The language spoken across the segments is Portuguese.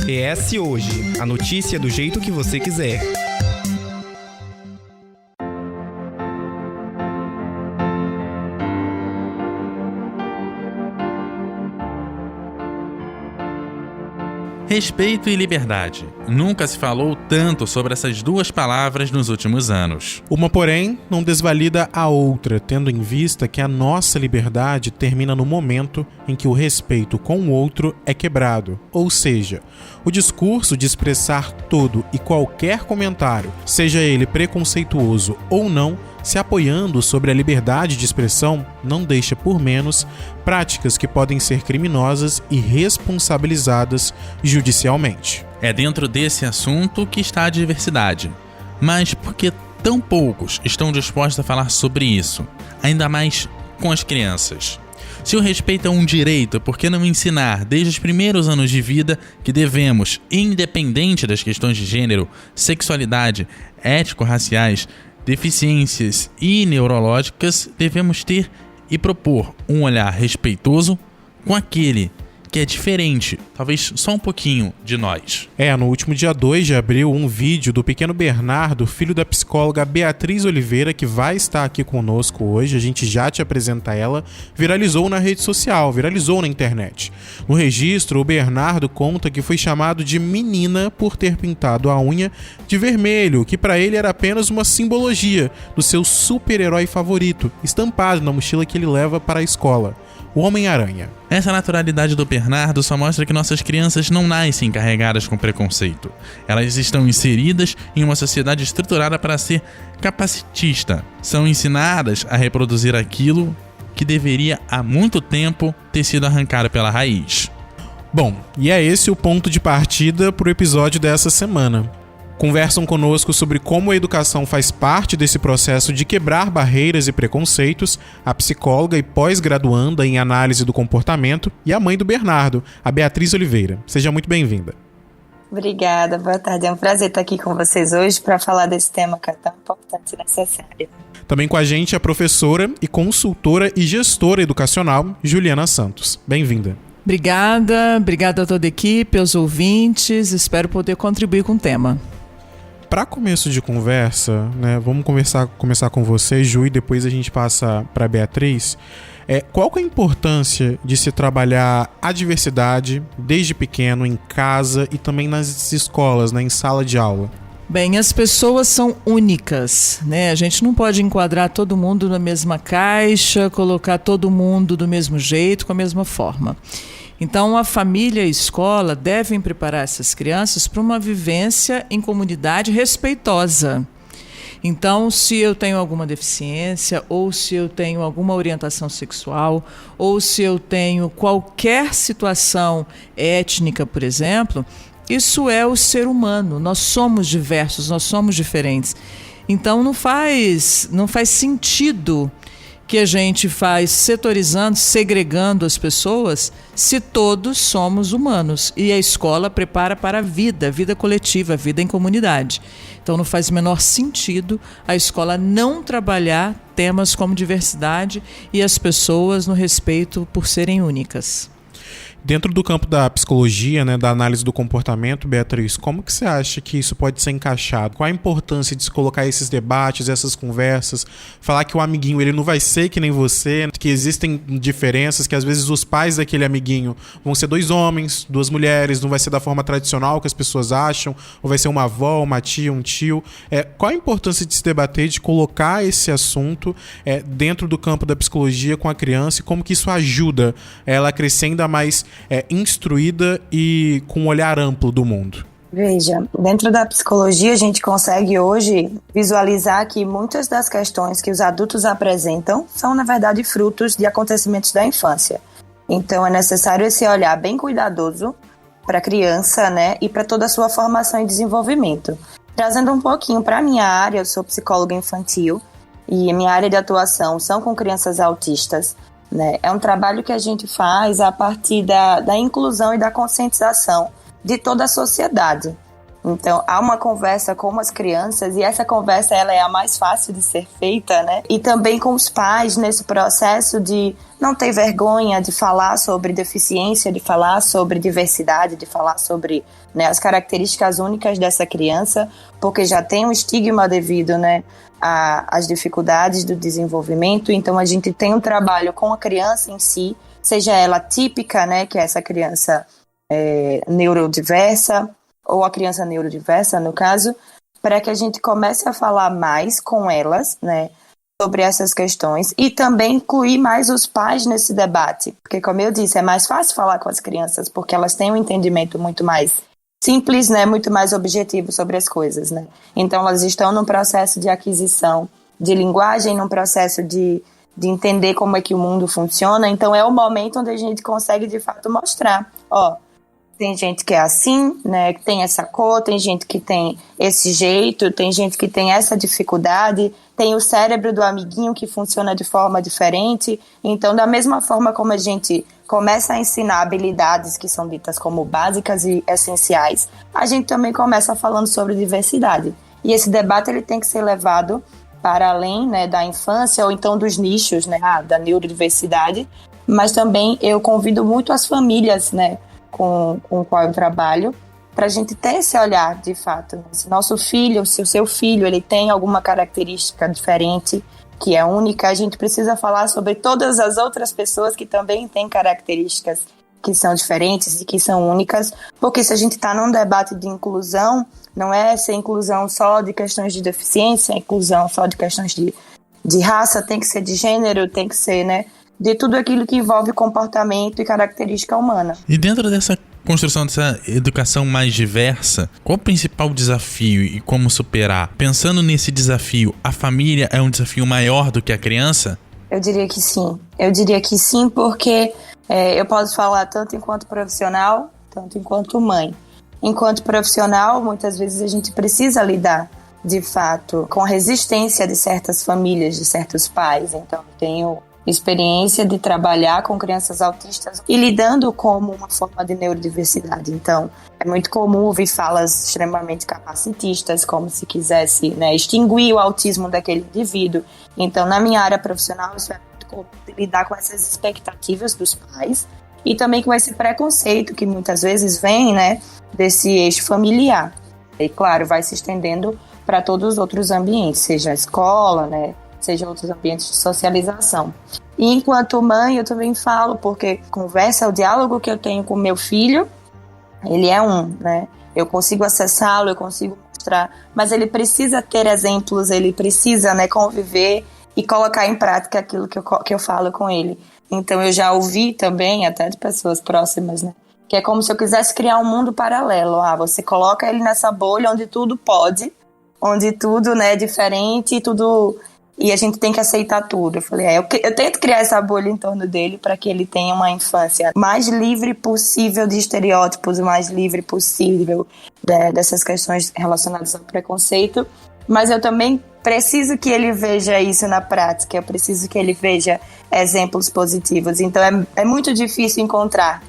PS Hoje, a notícia do jeito que você quiser. Respeito e liberdade. Nunca se falou tanto sobre essas duas palavras nos últimos anos. Uma, porém, não desvalida a outra, tendo em vista que a nossa liberdade termina no momento em que o respeito com o outro é quebrado. Ou seja, o discurso de expressar todo e qualquer comentário, seja ele preconceituoso ou não, se apoiando sobre a liberdade de expressão, não deixa por menos práticas que podem ser criminosas e responsabilizadas judicialmente. É dentro desse assunto que está a diversidade. Mas por que tão poucos estão dispostos a falar sobre isso? Ainda mais com as crianças. Se o respeito é um direito, por que não ensinar desde os primeiros anos de vida que devemos, independente das questões de gênero, sexualidade, étnico-raciais, deficiências e neurológicas, devemos ter e propor um olhar respeitoso com aquele que é diferente, talvez só um pouquinho, de nós. No último dia 2 de abril, um vídeo do pequeno Bernardo, filho da psicóloga Beatriz Oliveira, que vai estar aqui conosco hoje, a gente já te apresenta ela, viralizou na rede social, viralizou na internet. No registro, o Bernardo conta que foi chamado de menina por ter pintado a unha de vermelho, que para ele era apenas uma simbologia do seu super-herói favorito, estampado na mochila que ele leva para a escola, o Homem-Aranha. Essa naturalidade do Bernardo só mostra que nossas crianças não nascem carregadas com preconceito. Elas estão inseridas em uma sociedade estruturada para ser capacitista. São ensinadas a reproduzir aquilo que deveria há muito tempo ter sido arrancado pela raiz. Bom, e é esse o ponto de partida para o episódio dessa semana. Conversam conosco sobre como a educação faz parte desse processo de quebrar barreiras e preconceitos, a psicóloga e pós-graduanda em análise do comportamento e a mãe do Bernardo, a Beatriz Oliveira. Seja muito bem-vinda. Obrigada, boa tarde. É um prazer estar aqui com vocês hoje para falar desse tema que é tão importante e necessário. Também com a gente a professora e consultora e gestora educacional, Juliana Santos. Bem-vinda. Obrigada a toda a equipe, aos ouvintes, espero poder contribuir com o tema. Para começo de conversa, né, vamos começar com você, Ju, e depois a gente passa para a Beatriz. Qual que é a importância de se trabalhar a diversidade desde pequeno, em casa e também nas escolas, né, em sala de aula? Bem, as pessoas são únicas, né? A gente não pode enquadrar todo mundo na mesma caixa, colocar todo mundo do mesmo jeito, com a mesma forma. Então, a família e a escola devem preparar essas crianças para uma vivência em comunidade respeitosa. Então, se eu tenho alguma deficiência, ou se eu tenho alguma orientação sexual, ou se eu tenho qualquer situação étnica, por exemplo, isso é o ser humano. Nós somos diversos, nós somos diferentes. Então, não faz sentido que a gente faz setorizando, segregando as pessoas, se todos somos humanos. E a escola prepara para a vida coletiva, a vida em comunidade. Então não faz o menor sentido a escola não trabalhar temas como diversidade e as pessoas no respeito por serem únicas. Dentro do campo da psicologia, né, da análise do comportamento, Beatriz, como que você acha que isso pode ser encaixado? Qual a importância de se colocar esses debates, essas conversas, falar que o amiguinho ele não vai ser que nem você, que existem diferenças, que às vezes os pais daquele amiguinho vão ser 2 homens, 2 mulheres, não vai ser da forma tradicional que as pessoas acham, ou vai ser uma avó, uma tia, um tio. Qual a importância de se debater, de colocar esse assunto dentro do campo da psicologia com a criança e como que isso ajuda ela a crescer ainda mais instruída e com um olhar amplo do mundo? Veja, dentro da psicologia a gente consegue hoje visualizar que muitas das questões que os adultos apresentam são, na verdade, frutos de acontecimentos da infância. Então é necessário esse olhar bem cuidadoso para a criança, né, e para toda a sua formação e desenvolvimento. Trazendo um pouquinho para a minha área, eu sou psicóloga infantil e a minha área de atuação são com crianças autistas. Né? É um trabalho que a gente faz a partir da inclusão e da conscientização de toda a sociedade. Então, há uma conversa com as crianças e essa conversa ela é a mais fácil de ser feita, né? E também com os pais nesse processo de não ter vergonha de falar sobre deficiência, de falar sobre diversidade, de falar sobre, né, as características únicas dessa criança, porque já tem um estigma devido, né, às dificuldades do desenvolvimento. Então, a gente tem um trabalho com a criança em si, seja ela típica, né, que é essa criança neurodiversa, ou a criança neurodiversa, no caso, para que a gente comece a falar mais com elas, né, sobre essas questões e também incluir mais os pais nesse debate, porque, como eu disse, é mais fácil falar com as crianças, porque elas têm um entendimento muito mais simples, né, muito mais objetivo sobre as coisas, né. Então, elas estão num processo de aquisição de linguagem, num processo de entender como é que o mundo funciona. Então, é o momento onde a gente consegue, de fato, mostrar, tem gente que é assim, né, que tem essa cor, tem gente que tem esse jeito, tem gente que tem essa dificuldade, tem o cérebro do amiguinho que funciona de forma diferente. Então, da mesma forma como a gente começa a ensinar habilidades que são ditas como básicas e essenciais, a gente também começa falando sobre diversidade. E esse debate ele tem que ser levado para além, né, da infância ou então dos nichos, né, da neurodiversidade, mas também eu convido muito as famílias, né, com o qual eu trabalho, para a gente ter esse olhar, de fato. Se nosso filho, se o seu filho, ele tem alguma característica diferente, que é única, a gente precisa falar sobre todas as outras pessoas que também têm características que são diferentes e que são únicas, porque se a gente está num debate de inclusão, não é ser inclusão só de questões de deficiência, inclusão só de questões de raça, tem que ser de gênero, tem que ser, né, de tudo aquilo que envolve comportamento e característica humana. E dentro dessa construção dessa educação mais diversa, qual o principal desafio e como superar? Pensando nesse desafio, a família é um desafio maior do que a criança? Eu diria que sim. Eu diria que sim, porque eu posso falar tanto enquanto profissional, tanto enquanto mãe. Enquanto profissional, muitas vezes a gente precisa lidar, de fato, com a resistência de certas famílias, de certos pais. Então, eu tenho experiência de trabalhar com crianças autistas e lidando como uma forma de neurodiversidade. Então, é muito comum ouvir falas extremamente capacitistas, como se quisesse, né, extinguir o autismo daquele indivíduo. Então, na minha área profissional, isso é muito comum de lidar com essas expectativas dos pais e também com esse preconceito que muitas vezes vem, né, desse eixo familiar. E, claro, vai se estendendo para todos os outros ambientes, seja a escola, né, seja outros ambientes de socialização. E enquanto mãe, eu também falo, porque conversa, o diálogo que eu tenho com meu filho, ele é né? Eu consigo acessá-lo, eu consigo mostrar, mas ele precisa ter exemplos, ele precisa, né, conviver e colocar em prática aquilo que eu falo com ele. Então, eu já ouvi também, até de pessoas próximas, né, que é como se eu quisesse criar um mundo paralelo. Você coloca ele nessa bolha onde tudo pode, onde tudo, né, é diferente e tudo... E a gente tem que aceitar tudo. Eu falei, eu tento criar essa bolha em torno dele para que ele tenha uma infância mais livre possível de estereótipos, o mais livre possível dessas questões relacionadas ao preconceito. Mas eu também preciso que ele veja isso na prática, eu preciso que ele veja exemplos positivos. Então é muito difícil encontrar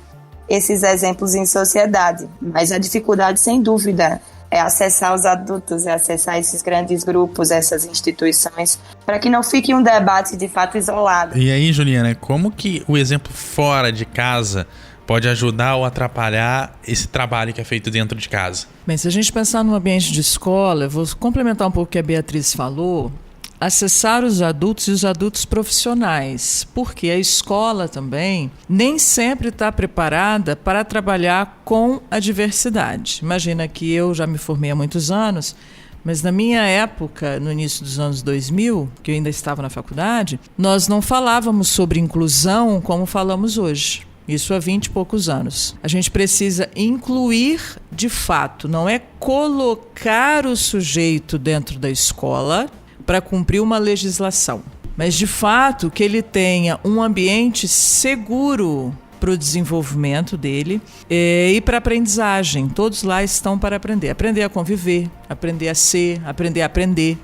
esses exemplos em sociedade, mas a dificuldade, sem dúvida, é acessar os adultos, é acessar esses grandes grupos, essas instituições, para que não fique um debate de fato isolado. E aí, Juliana, como que o exemplo fora de casa pode ajudar ou atrapalhar esse trabalho que é feito dentro de casa? Bem, se a gente pensar no ambiente de escola, eu vou complementar um pouco o que a Beatriz falou, acessar os adultos e os adultos profissionais, porque a escola também nem sempre está preparada para trabalhar com a diversidade. Imagina que eu já me formei há muitos anos, mas na minha época, no início dos anos 2000, que eu ainda estava na faculdade, nós não falávamos sobre inclusão como falamos hoje. Isso há 20 e poucos anos. A gente precisa incluir de fato, não é colocar o sujeito dentro da escola para cumprir uma legislação, mas de fato que ele tenha um ambiente seguro para o desenvolvimento dele e para a aprendizagem. Todos lá estão para aprender a conviver, aprender a ser, aprender a aprender,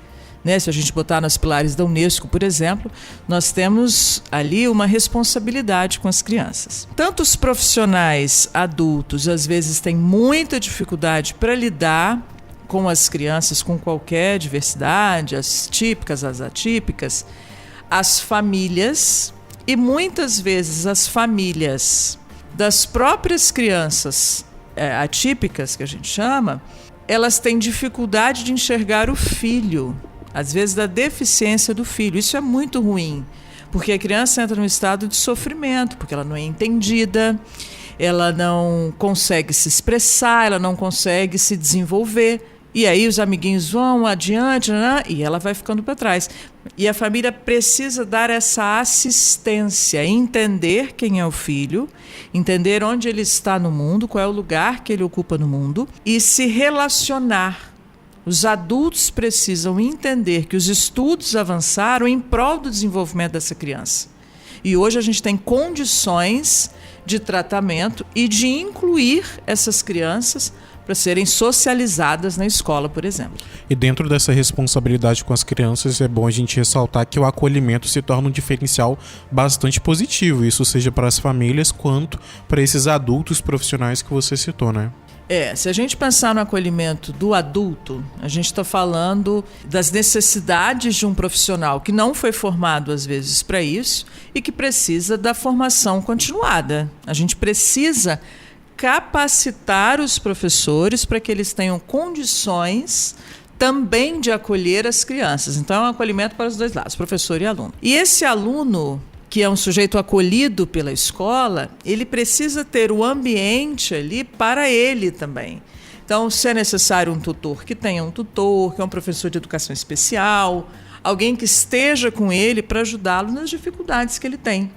né? Se a gente botar nos pilares da Unesco, por exemplo, nós temos ali uma responsabilidade com as crianças. Tanto os profissionais adultos, às vezes, têm muita dificuldade para lidar com as crianças com qualquer diversidade, as típicas, as atípicas, as famílias, e muitas vezes as famílias das próprias crianças atípicas, que a gente chama, elas têm dificuldade de enxergar o filho, às vezes da deficiência do filho. Isso é muito ruim, porque a criança entra num estado de sofrimento, porque ela não é entendida, ela não consegue se expressar, ela não consegue se desenvolver. E aí os amiguinhos vão adiante, né? E ela vai ficando para trás. E a família precisa dar essa assistência, entender quem é o filho, entender onde ele está no mundo, qual é o lugar que ele ocupa no mundo e se relacionar. Os adultos precisam entender que os estudos avançaram em prol do desenvolvimento dessa criança. E hoje a gente tem condições de tratamento e de incluir essas crianças para serem socializadas na escola, por exemplo. E dentro dessa responsabilidade com as crianças, é bom a gente ressaltar que o acolhimento se torna um diferencial bastante positivo, isso seja para as famílias quanto para esses adultos profissionais que você citou, né? Se a gente pensar no acolhimento do adulto, a gente está falando das necessidades de um profissional que não foi formado, às vezes, para isso e que precisa da formação continuada. A gente precisa capacitar os professores para que eles tenham condições também de acolher as crianças. Então, é um acolhimento para os dois lados, professor e aluno. E esse aluno, que é um sujeito acolhido pela escola, ele precisa ter o ambiente ali para ele também. Então, se é necessário um tutor, que tenha um tutor, que é um professor de educação especial, alguém que esteja com ele para ajudá-lo nas dificuldades que ele tem.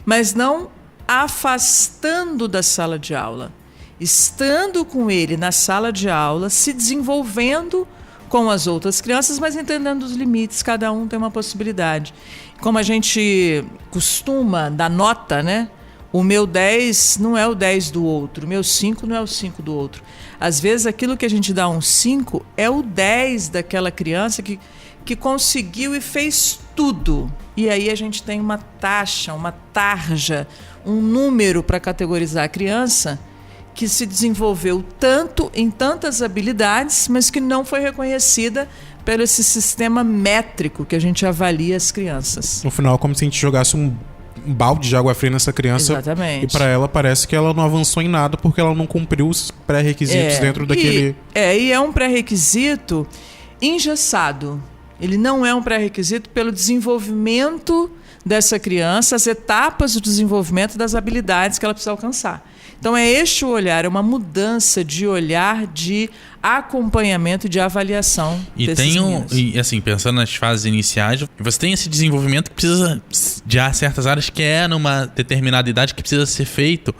Mas não afastando da sala de aula, estando com ele na sala de aula, se desenvolvendo com as outras crianças, mas entendendo os limites, cada um tem uma possibilidade. Como a gente costuma dar nota, né? O meu 10 não é o 10 do outro, o meu 5 não é o 5 do outro. Às vezes aquilo que a gente dá um 5 é o 10 daquela criança que conseguiu e fez tudo. E aí a gente tem uma taxa, uma tarja, um número para categorizar a criança que se desenvolveu tanto em tantas habilidades, mas que não foi reconhecida pelo esse sistema métrico que a gente avalia as crianças. No final, como se a gente jogasse um balde de água fria nessa criança. Exatamente. E para ela parece que ela não avançou em nada porque ela não cumpriu os pré-requisitos dentro daquele... E é um pré-requisito engessado. Ele não é um pré-requisito pelo desenvolvimento dessa criança, as etapas do desenvolvimento das habilidades que ela precisa alcançar. Então é este o olhar, é uma mudança de olhar, de acompanhamento, de avaliação desses meninos. E assim, pensando nas fases iniciais, você tem esse desenvolvimento que precisa de certas áreas que é numa determinada idade que precisa ser feito,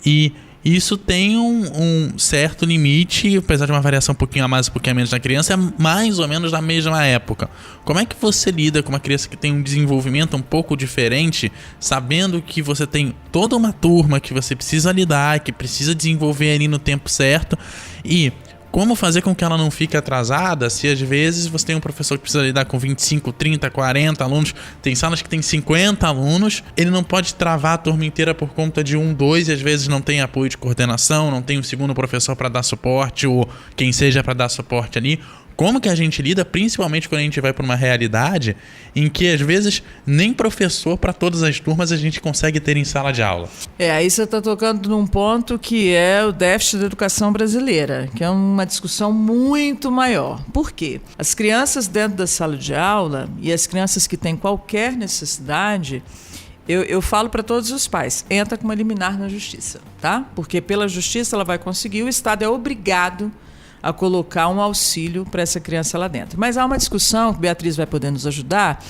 e isso tem um certo limite, apesar de uma variação um pouquinho a mais, um pouquinho a menos na criança, é mais ou menos na mesma época. Como é que você lida com uma criança que tem um desenvolvimento um pouco diferente, sabendo que você tem toda uma turma que você precisa lidar, que precisa desenvolver ali no tempo certo, e como fazer com que ela não fique atrasada se às vezes você tem um professor que precisa lidar com 25, 30, 40 alunos, tem salas que tem 50 alunos, ele não pode travar a turma inteira por conta de 1, 2 e às vezes não tem apoio de coordenação, não tem um segundo professor para dar suporte ou quem seja para dar suporte ali. Como que a gente lida, principalmente quando a gente vai para uma realidade em que às vezes nem professor para todas as turmas a gente consegue ter em sala de aula? Aí você está tocando num ponto que é o déficit da educação brasileira, que é uma discussão muito maior. Por quê? As crianças dentro da sala de aula e as crianças que têm qualquer necessidade, eu falo para todos os pais, entra com uma liminar na justiça, tá? Porque pela justiça ela vai conseguir, o Estado é obrigado a colocar um auxílio para essa criança lá dentro. Mas há uma discussão, que Beatriz vai poder nos ajudar,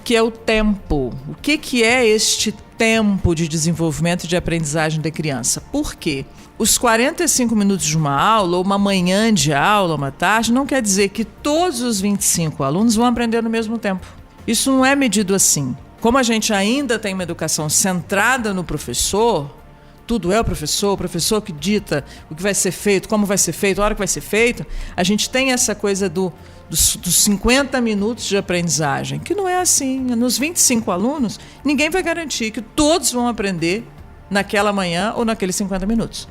que é o tempo. O que é este tempo de desenvolvimento e de aprendizagem da criança? Por quê? Os 45 minutos de uma aula, ou uma manhã de aula, uma tarde, não quer dizer que todos os 25 alunos vão aprender no mesmo tempo. Isso não é medido assim. Como a gente ainda tem uma educação centrada no professor, tudo é o professor que dita o que vai ser feito, como vai ser feito, a hora que vai ser feito, a gente tem essa coisa dos 50 minutos de aprendizagem, que não é assim. Nos 25 alunos, ninguém vai garantir que todos vão aprender naquela manhã ou naqueles 50 minutos.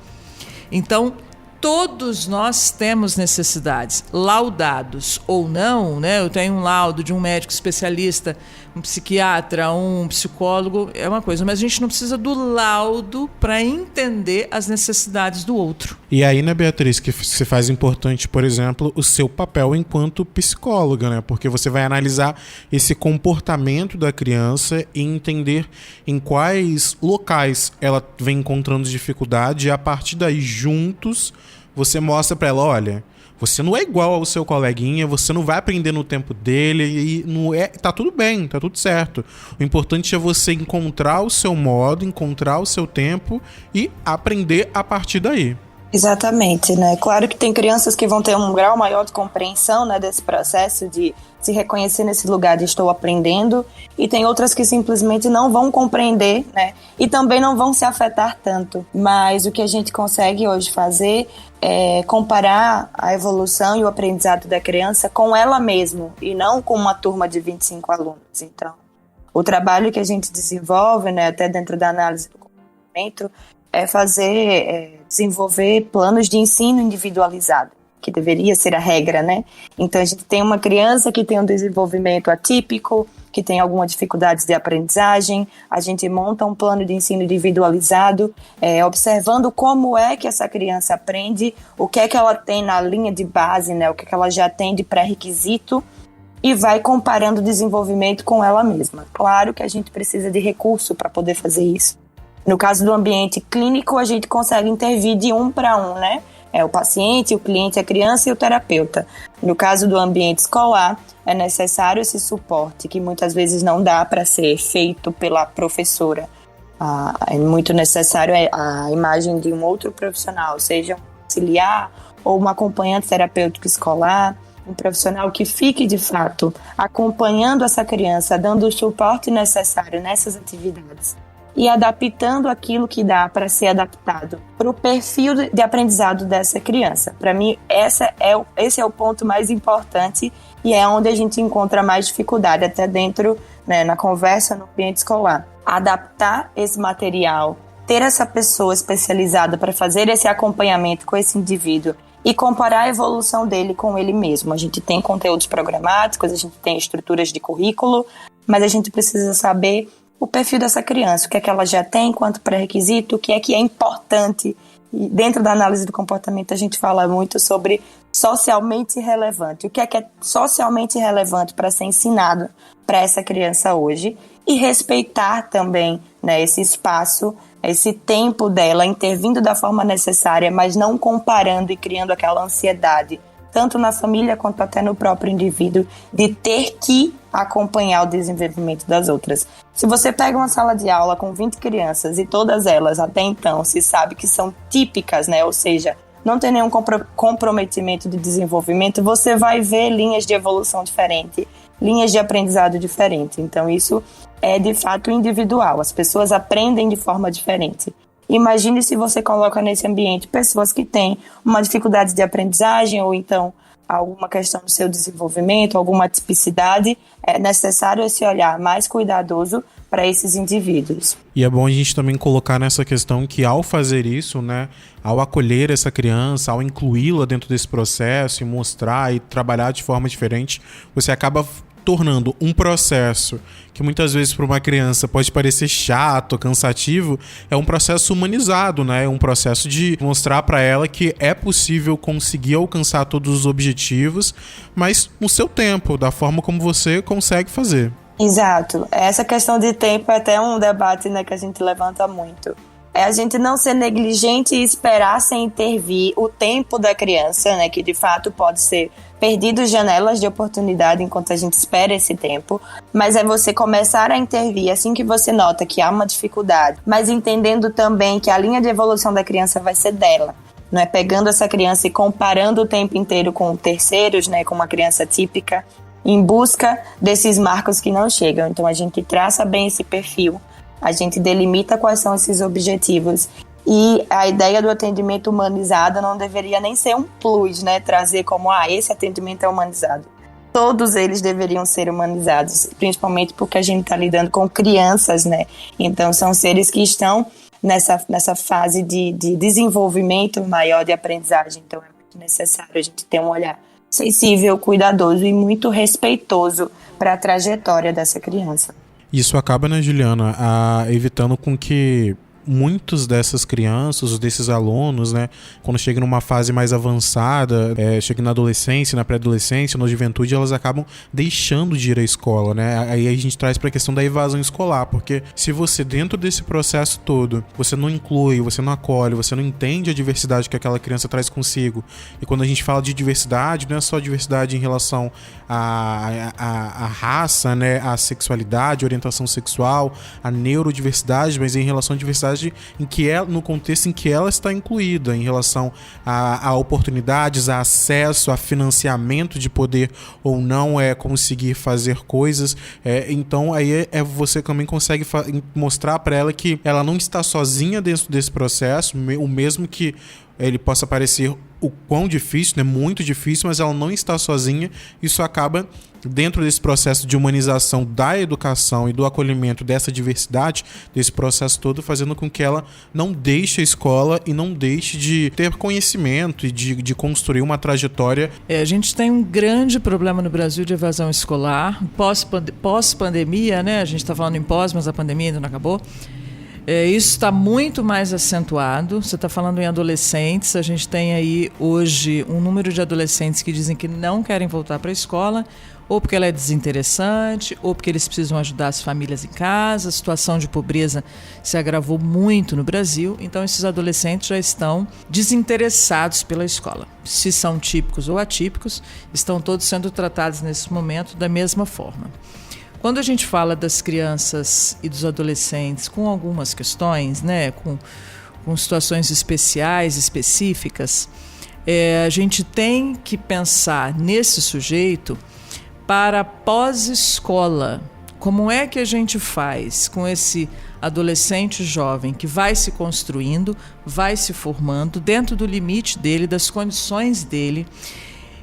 Então, todos nós temos necessidades, laudados ou não, né? Eu tenho um laudo de um médico especialista, um psiquiatra, um psicólogo, é uma coisa, mas a gente não precisa do laudo para entender as necessidades do outro. E aí, né, Beatriz, que se faz importante, por exemplo, o seu papel enquanto psicóloga, né? Porque você vai analisar esse comportamento da criança e entender em quais locais ela vem encontrando dificuldade, e a partir daí, juntos, você mostra para ela, olha, você não é igual ao seu coleguinha, você não vai aprender no tempo dele, e não é, tá tudo bem, tá tudo certo. O importante é você encontrar o seu modo, encontrar o seu tempo e aprender a partir daí. Exatamente, né? Claro que tem crianças que vão ter um grau maior de compreensão, né, desse processo de se reconhecer nesse lugar de estou aprendendo, e tem outras que simplesmente não vão compreender, né? E também não vão se afetar tanto. Mas o que a gente consegue hoje fazer é comparar a evolução e o aprendizado da criança com ela mesma, e não com uma turma de 25 alunos. Então, o trabalho que a gente desenvolve, né, até dentro da análise do comportamento, é desenvolver planos de ensino individualizado, que deveria ser a regra, né? Então, a gente tem uma criança que tem um desenvolvimento atípico, que tem alguma dificuldade de aprendizagem, a gente monta um plano de ensino individualizado, observando como é que essa criança aprende, o que é que ela tem na linha de base, né? O que é que ela já tem de pré-requisito, e vai comparando o desenvolvimento com ela mesma. Claro que a gente precisa de recurso para poder fazer isso. No caso do ambiente clínico, a gente consegue intervir de 1 para 1, né? É o paciente, o cliente, a criança e o terapeuta. No caso do ambiente escolar, é necessário esse suporte, que muitas vezes não dá para ser feito pela professora. É muito necessário a imagem de um outro profissional, seja um auxiliar ou um acompanhante terapêutico escolar, um profissional que fique, de fato, acompanhando essa criança, dando o suporte necessário nessas atividades e adaptando aquilo que dá para ser adaptado para o perfil de aprendizado dessa criança. Para mim, esse é o ponto mais importante, e é onde a gente encontra mais dificuldade, até dentro, né, na conversa no ambiente escolar. Adaptar esse material, ter essa pessoa especializada para fazer esse acompanhamento com esse indivíduo e comparar a evolução dele com ele mesmo. A gente tem conteúdos programáticos, a gente tem estruturas de currículo, mas a gente precisa saber o perfil dessa criança, o que é que ela já tem enquanto pré-requisito, o que é importante. E dentro da análise do comportamento a gente fala muito sobre socialmente relevante. O que é socialmente relevante para ser ensinado para essa criança hoje, e respeitar também, né, esse espaço, esse tempo dela, intervindo da forma necessária, mas não comparando e criando aquela ansiedade, tanto na família quanto até no próprio indivíduo, de ter que acompanhar o desenvolvimento das outras. Se você pega uma sala de aula com 20 crianças e todas elas, até então, se sabe que são típicas, né? Ou seja, não tem nenhum comprometimento de desenvolvimento, você vai ver linhas de evolução diferente, linhas de aprendizado diferente. Então, isso é, de fato, individual. As pessoas aprendem de forma diferente. Imagine se você coloca nesse ambiente pessoas que têm uma dificuldade de aprendizagem, ou então alguma questão do seu desenvolvimento, alguma tipicidade. É necessário esse olhar mais cuidadoso para esses indivíduos. E é bom a gente também colocar nessa questão que, ao fazer isso, né, ao acolher essa criança, ao incluí-la dentro desse processo e mostrar e trabalhar de forma diferente, você acaba tornando um processo que muitas vezes para uma criança pode parecer chato, cansativo, é um processo humanizado, né? É um processo de mostrar para ela que é possível conseguir alcançar todos os objetivos, mas no seu tempo, da forma como você consegue fazer. Exato. Essa questão de tempo é até um debate, né, que a gente levanta muito. É a gente não ser negligente e esperar sem intervir o tempo da criança, né, que de fato pode ser perdido janelas de oportunidade enquanto a gente espera esse tempo, mas é você começar a intervir assim que você nota que há uma dificuldade, mas entendendo também que a linha de evolução da criança vai ser dela. Não é pegando essa criança e comparando o tempo inteiro com terceiros, né, com uma criança típica, em busca desses marcos que não chegam. Então a gente traça bem esse perfil, a gente delimita quais são esses objetivos E a ideia do atendimento humanizado não deveria nem ser um plus, né? Trazer como, esse atendimento é humanizado. Todos eles deveriam ser humanizados, principalmente porque a gente está lidando com crianças, né? Então, são seres que estão nessa fase de desenvolvimento maior de aprendizagem. Então, é muito necessário a gente ter um olhar sensível, cuidadoso e muito respeitoso para a trajetória dessa criança. Isso acaba, né, Juliana, evitando com que muitos dessas crianças, desses alunos, né, quando chegam numa fase mais avançada, chegam na adolescência, na pré-adolescência, na juventude, elas acabam deixando de ir à escola, né? Aí a gente traz para a questão da evasão escolar, porque se você, dentro desse processo todo, você não inclui, você não acolhe, você não entende a diversidade que aquela criança traz consigo, e quando a gente fala de diversidade, não é só diversidade em relação à raça, né, à sexualidade, orientação sexual, à neurodiversidade, mas em relação à diversidade em que no contexto em que ela está incluída, em relação a oportunidades, a acesso, a financiamento de poder ou não conseguir fazer coisas. Então aí você também consegue mostrar para ela que ela não está sozinha dentro desse processo, o mesmo que ele possa parecer o quão difícil, né? Muito difícil, mas ela não está sozinha. Isso acaba, dentro desse processo de humanização da educação e do acolhimento dessa diversidade, desse processo todo, fazendo com que ela não deixe a escola e não deixe de ter conhecimento e de construir uma trajetória. A gente tem um grande problema no Brasil de evasão escolar. Pós-pandemia, né? A gente está falando em pós, mas a pandemia ainda não acabou. Isso está muito mais acentuado. Você está falando em adolescentes. A gente tem aí hoje um número de adolescentes que dizem que não querem voltar para a escola, ou porque ela é desinteressante, ou porque eles precisam ajudar as famílias em casa. A situação de pobreza se agravou muito no Brasil, então esses adolescentes já estão desinteressados pela escola. Se são típicos ou atípicos, estão todos sendo tratados nesse momento da mesma forma. Quando a gente fala das crianças e dos adolescentes com algumas questões, né, com situações especiais, específicas, a gente tem que pensar nesse sujeito para pós-escola. Como é que a gente faz com esse adolescente jovem que vai se construindo, vai se formando dentro do limite dele, das condições dele,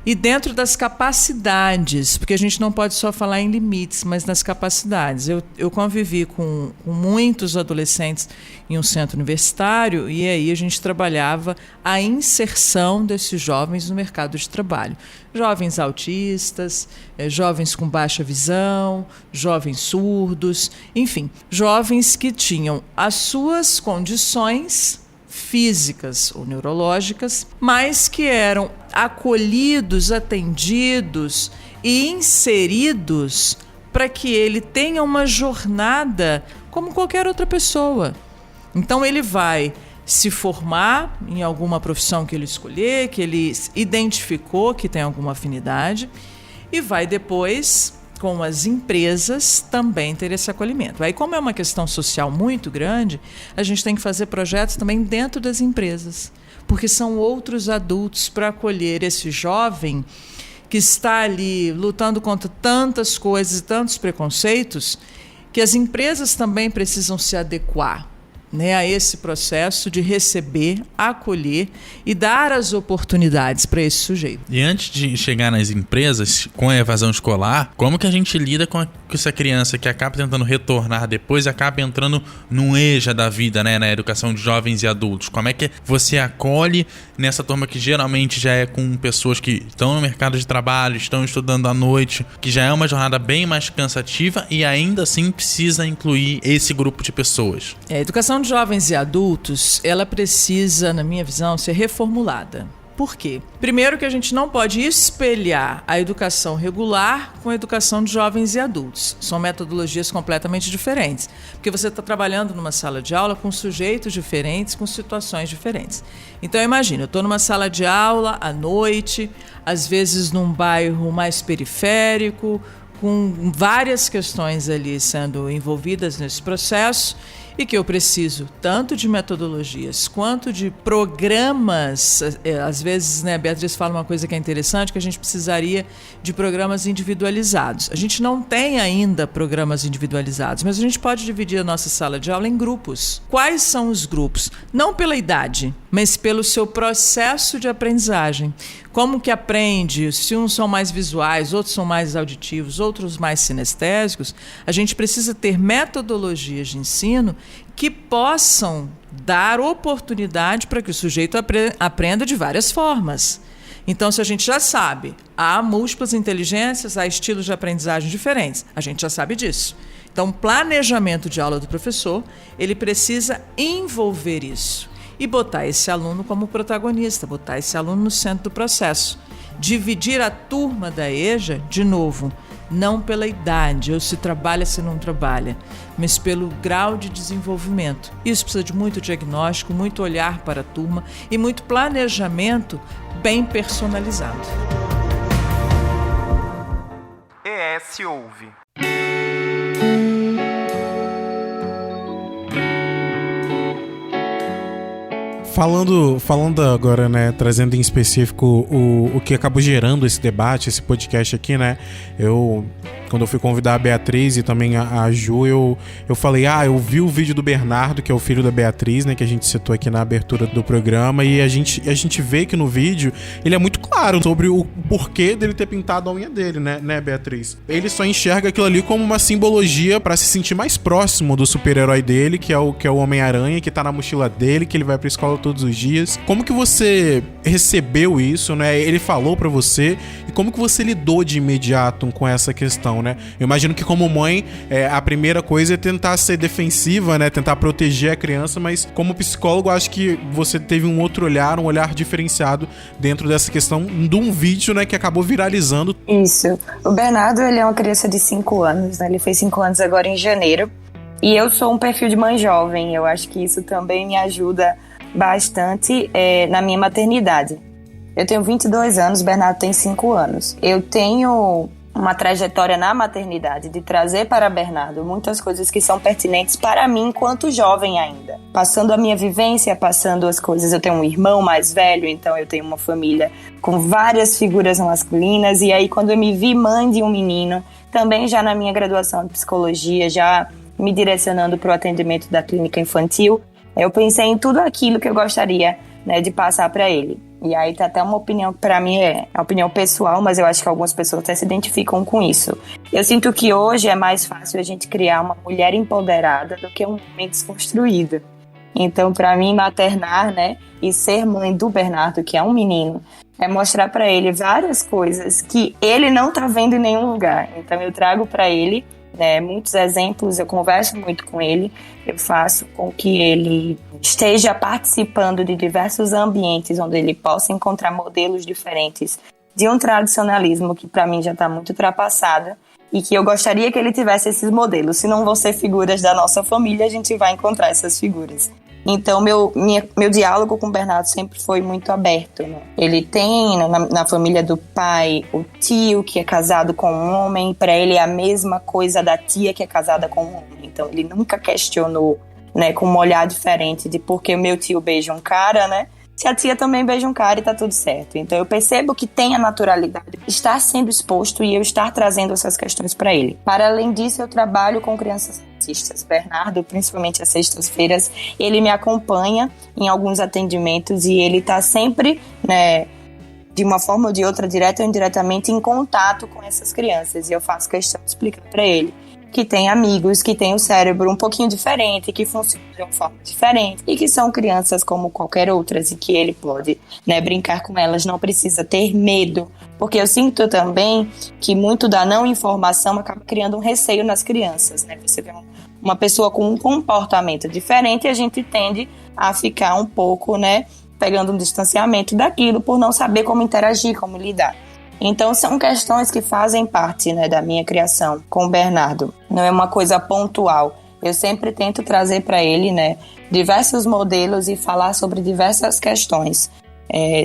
e dentro das capacidades, porque a gente não pode só falar em limites, mas nas capacidades. Eu convivi com muitos adolescentes em um centro universitário, e aí a gente trabalhava a inserção desses jovens no mercado de trabalho. Jovens autistas, jovens com baixa visão, jovens surdos, enfim, jovens que tinham as suas condições físicas ou neurológicas, mas que eram acolhidos, atendidos e inseridos para que ele tenha uma jornada como qualquer outra pessoa. Então ele vai se formar em alguma profissão que ele escolher, que ele identificou que tem alguma afinidade, e vai depois, com as empresas, também ter esse acolhimento. Aí, como é uma questão social muito grande, a gente tem que fazer projetos também dentro das empresas, porque são outros adultos para acolher esse jovem que está ali lutando contra tantas coisas e tantos preconceitos, que as empresas também precisam se adequar, né, a esse processo de receber, acolher e dar as oportunidades para esse sujeito. E antes de chegar nas empresas, com a evasão escolar, como que a gente lida com essa criança que acaba tentando retornar depois e acaba entrando num EJA da vida, né, na educação de jovens e adultos? Como é que você acolhe nessa turma que geralmente já é com pessoas que estão no mercado de trabalho, estão estudando à noite, que já é uma jornada bem mais cansativa e ainda assim precisa incluir esse grupo de pessoas? A educação de jovens e adultos, ela precisa, na minha visão, ser reformulada. Por quê? Primeiro que a gente não pode espelhar a educação regular com a educação de jovens e adultos. São metodologias completamente diferentes. Porque você está trabalhando numa sala de aula com sujeitos diferentes, com situações diferentes. Então imagina, eu estou numa sala de aula à noite, às vezes num bairro mais periférico, com várias questões ali sendo envolvidas nesse processo. e que eu preciso tanto de metodologias quanto de programas. Às vezes, né, a Beatriz fala uma coisa que é interessante, que a gente precisaria de programas individualizados. A gente não tem ainda programas individualizados, mas a gente pode dividir a nossa sala de aula em grupos. Quais são os grupos? Não pela idade, mas pelo seu processo de aprendizagem. Como que aprende? Se uns são mais visuais, outros são mais auditivos, outros mais sinestésicos, a gente precisa ter metodologias de ensino que possam dar oportunidade para que o sujeito aprenda de várias formas. Então, se a gente já sabe, há múltiplas inteligências, há estilos de aprendizagem diferentes, a gente já sabe disso. Então, o planejamento de aula do professor, ele precisa envolver isso e botar esse aluno como protagonista, botar esse aluno no centro do processo. Dividir a turma da EJA, de novo, não pela idade, ou se trabalha, se não trabalha, mas pelo grau de desenvolvimento. Isso precisa de muito diagnóstico, muito olhar para a turma e muito planejamento bem personalizado. ES Ouve. Falando agora, né, trazendo em específico o que acabou gerando esse debate, esse podcast aqui, né, quando eu fui convidar a Beatriz e também a Ju, eu falei, eu vi o vídeo do Bernardo, que é o filho da Beatriz, né, que a gente citou aqui na abertura do programa, e a gente vê que no vídeo ele é muito claro sobre o porquê dele ter pintado a unha dele, né, Beatriz? Ele só enxerga aquilo ali como uma simbologia pra se sentir mais próximo do super-herói dele, que é o Homem-Aranha, que tá na mochila dele, que ele vai pra escola todos os dias. Como que você recebeu isso, né? Ele falou pra você, e como que você lidou de imediato com essa questão, né? Eu imagino que como mãe, a primeira coisa é tentar ser defensiva, né? Tentar proteger a criança, mas como psicólogo, acho que você teve um outro olhar, um olhar diferenciado dentro dessa questão de um vídeo, né? Que acabou viralizando. Isso. O Bernardo, ele é uma criança de 5 anos, né? Ele fez 5 anos agora em janeiro. E eu sou um perfil de mãe jovem. Eu acho que isso também me ajuda bastante na minha maternidade. Eu tenho 22 anos, Bernardo tem 5 anos. Eu tenho uma trajetória na maternidade de trazer para Bernardo muitas coisas que são pertinentes para mim enquanto jovem ainda. Passando a minha vivência, passando as coisas. Eu tenho um irmão mais velho, então eu tenho uma família com várias figuras masculinas. E aí, quando eu me vi mãe de um menino, também já na minha graduação de psicologia, já me direcionando para o atendimento da clínica infantil, eu pensei em tudo aquilo que eu gostaria, né, de passar para ele. E aí tá até uma opinião que para mim é uma opinião pessoal, mas eu acho que algumas pessoas até se identificam com isso. Eu sinto que hoje é mais fácil a gente criar uma mulher empoderada do que um homem desconstruído. Então, para mim, maternar, né, e ser mãe do Bernardo, que é um menino, é mostrar para ele várias coisas que ele não tá vendo em nenhum lugar. Então, eu trago para ele, né, muitos exemplos, eu converso muito com ele, eu faço com que ele esteja participando de diversos ambientes onde ele possa encontrar modelos diferentes de um tradicionalismo que para mim já está muito ultrapassado e que eu gostaria que ele tivesse esses modelos. Se não vão ser figuras da nossa família, a gente vai encontrar essas figuras. Então, meu diálogo com o Bernardo sempre foi muito aberto, né? Ele tem na família do pai o tio que é casado com um homem, para ele é a mesma coisa da tia que é casada com um homem. Então, ele nunca questionou, né, com um olhar diferente de por que o meu tio beija um cara, né? Se a tia também beija um cara e tá tudo certo. Então, eu percebo que tem a naturalidade de estar sendo exposto e eu estar trazendo essas questões para ele. Para além disso, eu trabalho com crianças autistas. Bernardo, principalmente às sextas-feiras, ele me acompanha em alguns atendimentos e ele tá sempre, né, de uma forma ou de outra, direta ou indiretamente, em contato com essas crianças. E eu faço questão de explicar para ele que tem amigos, que tem o cérebro um pouquinho diferente, que funcionam de uma forma diferente e que são crianças como qualquer outras e que ele pode, né, brincar com elas, não precisa ter medo, porque eu sinto também que muito da não informação acaba criando um receio nas crianças, né? Você vê uma pessoa com um comportamento diferente e a gente tende a ficar um pouco, né, pegando um distanciamento daquilo por não saber como interagir, como lidar. Então, são questões que fazem parte, né, da minha criação com o Bernardo. Não é uma coisa pontual. Eu sempre tento trazer para ele, né, diversos modelos e falar sobre diversas questões.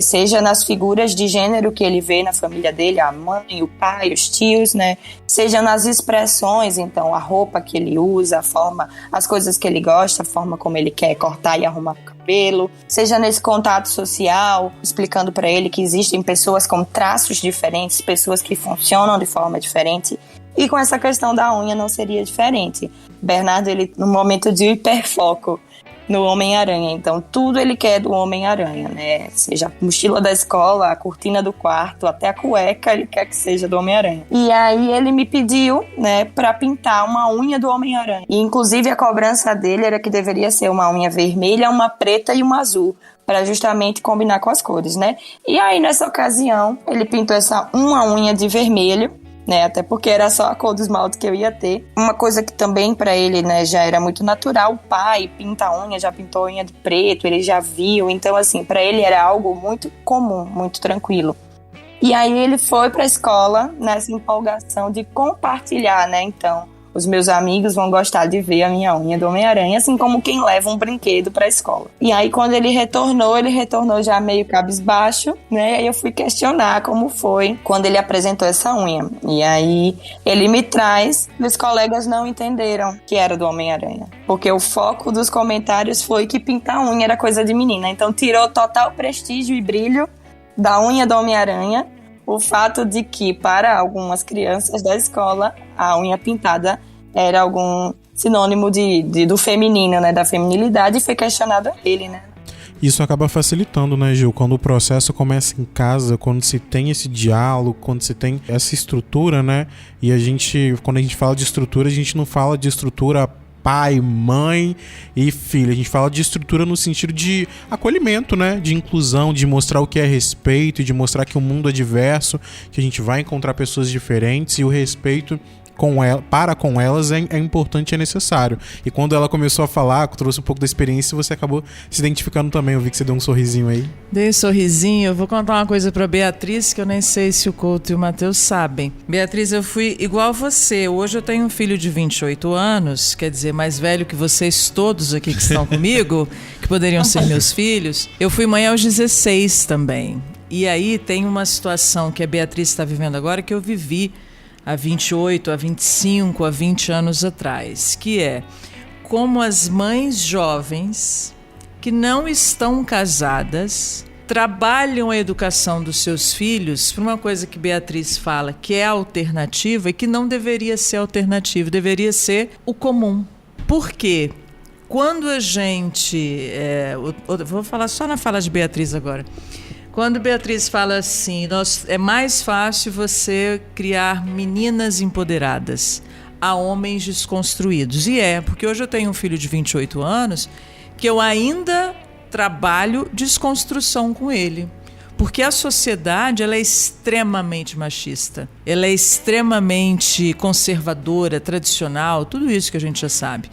seja nas figuras de gênero que ele vê na família dele, a mãe, o pai, os tios, né? Seja nas expressões, então, a roupa que ele usa, a forma, as coisas que ele gosta, a forma como ele quer cortar e arrumar o cabelo, seja nesse contato social, explicando para ele que existem pessoas com traços diferentes, pessoas que funcionam de forma diferente. E com essa questão da unha não seria diferente. Bernardo, ele no momento de hiperfoco no Homem-Aranha, então tudo ele quer do Homem-Aranha, né? Seja a mochila da escola, a cortina do quarto, até a cueca ele quer que seja do Homem-Aranha. E aí ele me pediu, né, pra pintar uma unha do Homem-Aranha. E inclusive a cobrança dele era que deveria ser uma unha vermelha, uma preta e uma azul, para justamente combinar com as cores, né? E aí nessa ocasião ele pintou uma unha de vermelho, né, até porque era só a cor do esmalte que eu ia ter. Uma coisa que também para ele, né, já era muito natural, o pai pinta a unha, já pintou a unha de preto, ele já viu, então assim, para ele era algo muito comum, muito tranquilo. E aí ele foi para a escola nessa empolgação de compartilhar, né, então, os meus amigos vão gostar de ver a minha unha do Homem-Aranha, assim como quem leva um brinquedo para a escola. E aí, quando ele retornou já meio cabisbaixo, né? E aí eu fui questionar como foi quando ele apresentou essa unha. E aí, ele me traz, meus colegas não entenderam que era do Homem-Aranha. Porque o foco dos comentários foi que pintar unha era coisa de menina. Então, tirou total prestígio e brilho da unha do Homem-Aranha o fato de que, para algumas crianças da escola, a unha pintada era algum sinônimo do feminino, né, da feminilidade, e foi questionado a ele, né. Isso acaba facilitando, né, Gil? Quando o processo começa em casa, quando se tem esse diálogo, quando se tem essa estrutura, né? E quando a gente fala de estrutura, a gente não fala de estrutura pai, mãe e filho. A gente fala de estrutura no sentido de acolhimento, né? De inclusão, de mostrar o que é respeito, de mostrar que o mundo é diverso, que a gente vai encontrar pessoas diferentes e o respeito para com elas é importante e é necessário. E quando ela começou a falar, trouxe um pouco da experiência, você acabou se identificando também. Eu vi que você deu um sorrisinho aí. Dei um sorrisinho. Eu vou contar uma coisa pra Beatriz, que eu nem sei se o Couto e o Matheus sabem. Beatriz, eu fui igual você. Hoje eu tenho um filho de 28 anos, quer dizer, mais velho que vocês todos aqui que estão comigo, que poderiam ser meus filhos. Eu fui mãe aos 16 também. E aí tem uma situação que a Beatriz está vivendo agora que eu vivi há 28, há 25, há 20 anos atrás, que é como as mães jovens que não estão casadas trabalham a educação dos seus filhos por uma coisa que Beatriz fala que é alternativa e que não deveria ser alternativa, deveria ser o comum. Por quê? Quando a gente... vou falar só na fala de Beatriz agora. Quando Beatriz fala assim, é mais fácil você criar meninas empoderadas a homens desconstruídos. E porque hoje eu tenho um filho de 28 anos que eu ainda trabalho desconstrução com ele. Porque a sociedade ela é extremamente machista, ela é extremamente conservadora, tradicional, tudo isso que a gente já sabe.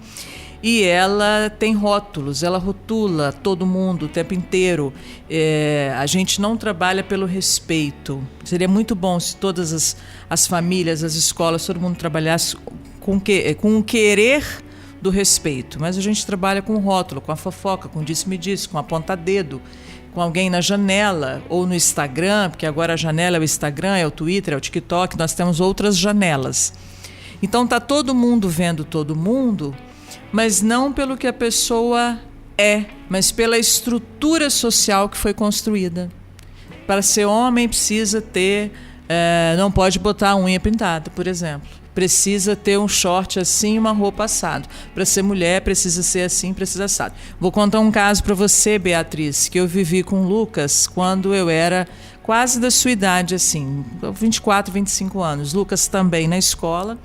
E ela tem rótulos, ela rotula todo mundo o tempo inteiro. A gente não trabalha pelo respeito. Seria muito bom se todas as famílias, as escolas, todo mundo trabalhasse com o querer do respeito. Mas a gente trabalha com o rótulo, com a fofoca, com o disse-me-disse, com a ponta-dedo, com alguém na janela ou no Instagram, porque agora a janela é o Instagram, é o Twitter, é o TikTok, nós temos outras janelas. Então está todo mundo vendo todo mundo, mas não pelo que a pessoa é, mas pela estrutura social que foi construída. Para ser homem precisa ter, não pode botar a unha pintada, por exemplo. Precisa ter um short assim e uma roupa assado. Para ser mulher precisa ser assim, precisa assado. Vou contar um caso para você, Beatriz, que eu vivi com o Lucas quando eu era quase da sua idade, assim, 24, 25 anos. Lucas também na escola.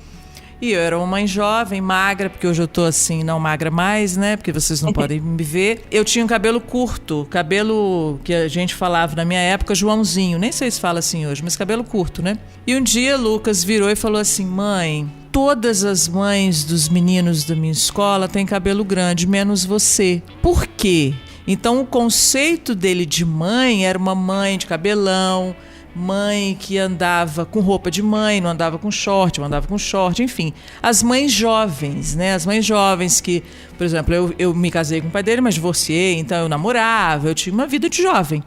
E eu era uma mãe jovem, magra, porque hoje eu tô assim, não magra mais, né? Porque vocês não podem me ver. Eu tinha um cabelo curto, cabelo que a gente falava na minha época, Joãozinho. Nem sei se fala assim hoje, mas cabelo curto, né? E um dia Lucas virou e falou assim, mãe, todas as mães dos meninos da minha escola têm cabelo grande, menos você. Por quê? Então o conceito dele de mãe era uma mãe de cabelão, mãe que andava com roupa de mãe, não andava com short, eu andava com short, enfim. As mães jovens, né? As mães jovens que, por exemplo, eu me casei com o pai dele, mas divorciei, então eu namorava, eu tinha uma vida de jovem.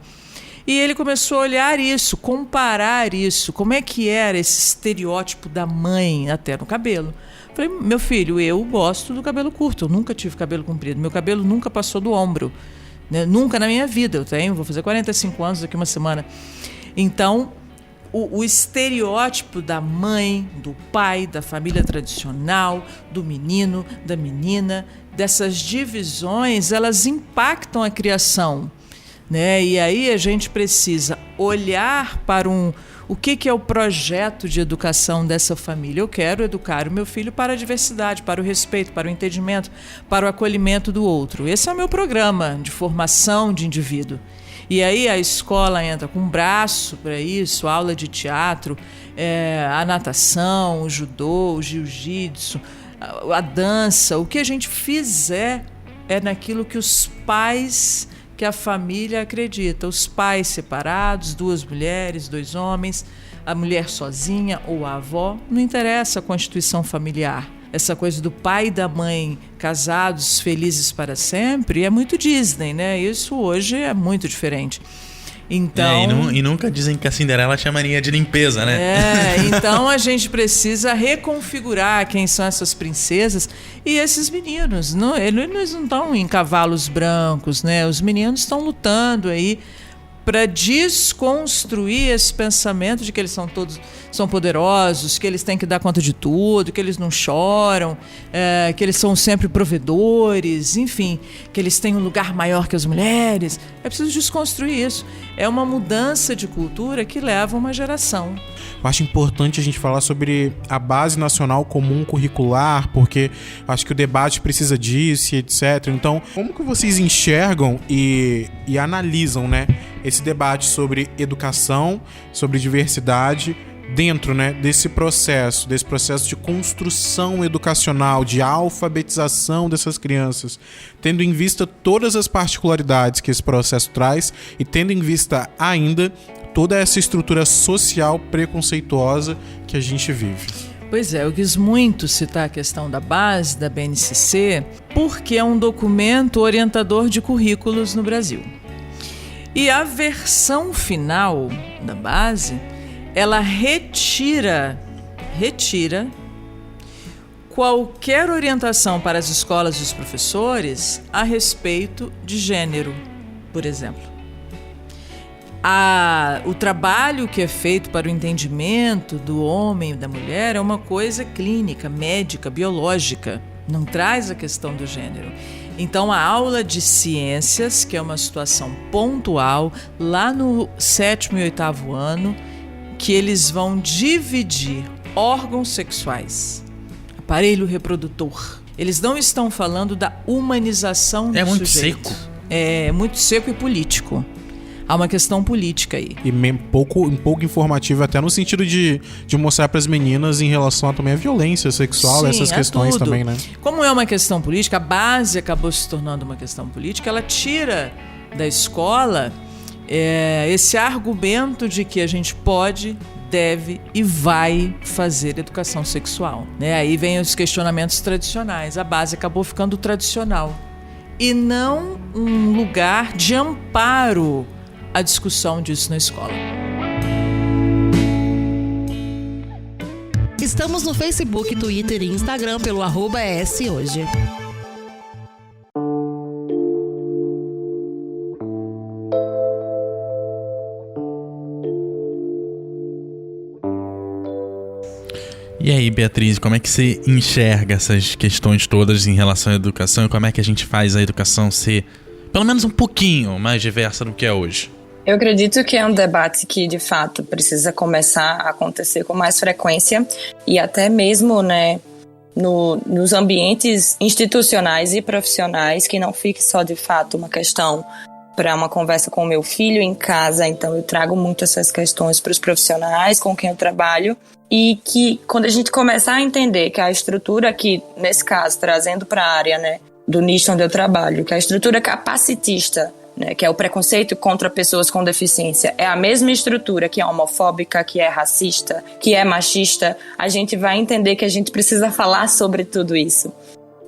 E ele começou a olhar isso, comparar isso, como é que era esse estereótipo da mãe, até no cabelo. Falei, meu filho, eu gosto do cabelo curto, eu nunca tive cabelo comprido, meu cabelo nunca passou do ombro, né? Nunca na minha vida, vou fazer 45 anos daqui uma semana. Então, o estereótipo da mãe, do pai, da família tradicional, do menino, da menina, dessas divisões, elas impactam a criação, né? E aí a gente precisa olhar para o que é o projeto de educação dessa família. Eu quero educar o meu filho para a diversidade, para o respeito, para o entendimento, para o acolhimento do outro. Esse é o meu programa de formação de indivíduo. E aí a escola entra com um braço para isso, aula de teatro, a natação, o judô, o jiu-jitsu, a dança. O que a gente fizer é naquilo que os pais, que a família acredita. Os pais separados, 2 mulheres, 2 homens, a mulher sozinha ou a avó, não interessa a constituição familiar. Essa coisa do pai e da mãe casados, felizes para sempre, é muito Disney, né? Isso hoje é muito diferente. Então, e nunca dizem que a Cinderela chamaria de limpeza, né? Então a gente precisa reconfigurar quem são essas princesas e esses meninos. Eles não estão em cavalos brancos, né? Os meninos estão lutando aí para desconstruir esse pensamento de que eles são poderosos, que eles têm que dar conta de tudo, que eles não choram, que eles são sempre provedores, enfim, que eles têm um lugar maior que as mulheres. É preciso desconstruir isso. É uma mudança de cultura que leva uma geração. Eu acho importante a gente falar sobre a Base Nacional Comum Curricular, porque acho que o debate precisa disso e etc. Então, como que vocês enxergam e analisam, né, esse debate sobre educação, sobre diversidade, dentro, né, desse processo de construção educacional, de alfabetização dessas crianças, tendo em vista todas as particularidades que esse processo traz e tendo em vista ainda toda essa estrutura social preconceituosa que a gente vive? Pois é, eu quis muito citar a questão da base da BNCC, porque é um documento orientador de currículos no Brasil. E a versão final da base, ela retira qualquer orientação para as escolas e os professores a respeito de gênero, por exemplo. O trabalho que é feito para o entendimento do homem e da mulher é uma coisa clínica, médica, biológica, não traz a questão do gênero. Então, a aula de ciências, que é uma situação pontual, lá no 7º e 8º ano, que eles vão dividir órgãos sexuais, aparelho reprodutor. Eles não estão falando da humanização do sujeito. É muito seco e político. Há uma questão política aí. E pouco informativo, até no sentido de mostrar para as meninas em relação também à violência sexual, sim, essas questões tudo. Também, né? Como é uma questão política, a base acabou se tornando uma questão política, ela tira da escola esse argumento de que a gente pode, deve e vai fazer educação sexual, né? Aí vem os questionamentos tradicionais. A base acabou ficando tradicional e não um lugar de amparo à discussão disso na escola. Estamos no Facebook, Twitter e Instagram pelo @eshoje. E aí, Beatriz, como é que você enxerga essas questões todas em relação à educação e como é que a gente faz a educação ser, pelo menos um pouquinho, mais diversa do que é hoje? Eu acredito que é um debate que, de fato, precisa começar a acontecer com mais frequência e até mesmo, né, nos ambientes institucionais e profissionais, que não fique só, de fato, uma questão para uma conversa com o meu filho em casa. Então, eu trago muito essas questões para os profissionais com quem eu trabalho e que, quando a gente começar a entender que a estrutura aqui, nesse caso, trazendo para a área, né, do nicho onde eu trabalho, que a estrutura capacitista, né, que é o preconceito contra pessoas com deficiência, é a mesma estrutura que é homofóbica, que é racista, que é machista, a gente vai entender que a gente precisa falar sobre tudo isso.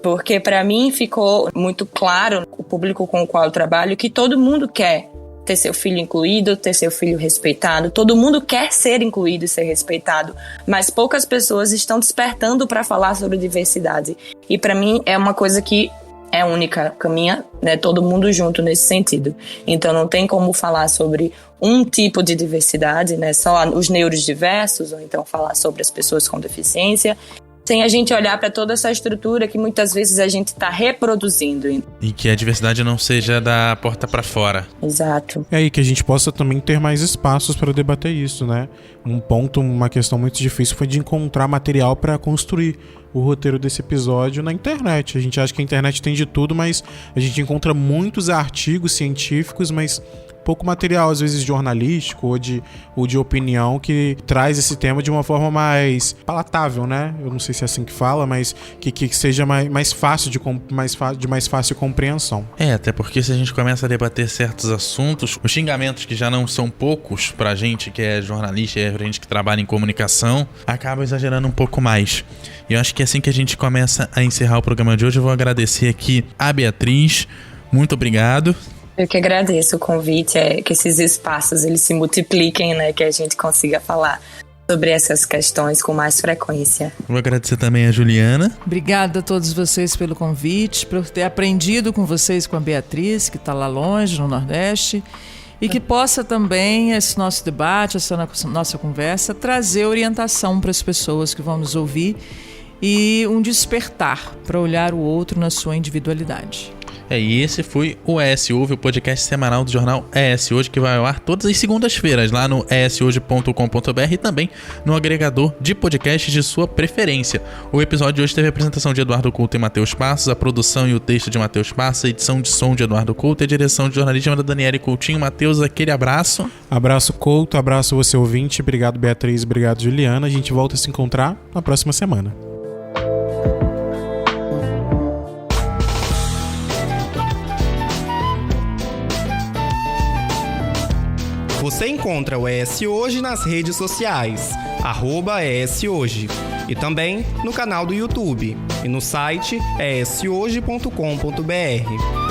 Porque para mim ficou muito claro, o público com o qual eu trabalho, que todo mundo quer ter seu filho incluído, ter seu filho respeitado. Todo mundo quer ser incluído e ser respeitado, mas poucas pessoas estão despertando para falar sobre diversidade. E para mim é uma coisa que é única, caminha, né, todo mundo junto nesse sentido. Então não tem como falar sobre um tipo de diversidade, né, só os neurodiversos, ou então falar sobre as pessoas com deficiência, sem a gente olhar para toda essa estrutura que muitas vezes a gente está reproduzindo. E que a diversidade não seja da porta para fora. Exato. É aí que a gente possa também ter mais espaços para debater isso, né? Uma questão muito difícil foi de encontrar material para construir o roteiro desse episódio na internet. A gente acha que a internet tem de tudo, mas a gente encontra muitos artigos científicos, mas pouco material, às vezes jornalístico ou de opinião, que traz esse tema de uma forma mais palatável, né? Eu não sei se é assim que fala, mas que seja mais fácil de mais fácil compreensão. Até porque se a gente começa a debater certos assuntos, os xingamentos que já não são poucos pra gente que é jornalista e pra gente que trabalha em comunicação, acaba exagerando um pouco mais. E eu acho que é assim que a gente começa a encerrar o programa de hoje. Eu vou agradecer aqui a Beatriz. Muito obrigado. Eu que agradeço o convite, que esses espaços eles se multipliquem, né, que a gente consiga falar sobre essas questões com mais frequência. Vou agradecer também a Juliana. Obrigada a todos vocês pelo convite, por ter aprendido com vocês, com a Beatriz, que está lá longe, no Nordeste, e que possa também esse nosso debate, essa nossa conversa, trazer orientação para as pessoas que vão nos ouvir e um despertar para olhar o outro na sua individualidade. E esse foi o ES Ouve, o podcast semanal do jornal ES Hoje, que vai ao ar todas as segundas-feiras lá no eshoje.com.br e também no agregador de podcasts de sua preferência. O episódio de hoje teve a apresentação de Eduardo Couto e Matheus Passos, a produção e o texto de Matheus Passos, a edição de som de Eduardo Couto e a direção de jornalismo da Daniele Coutinho. Matheus, aquele abraço. Abraço, Couto, abraço você ouvinte, obrigado Beatriz, obrigado Juliana. A gente volta a se encontrar na próxima semana. Você encontra o ES Hoje nas redes sociais, @ES Hoje, e também no canal do YouTube e no site eshoje.com.br.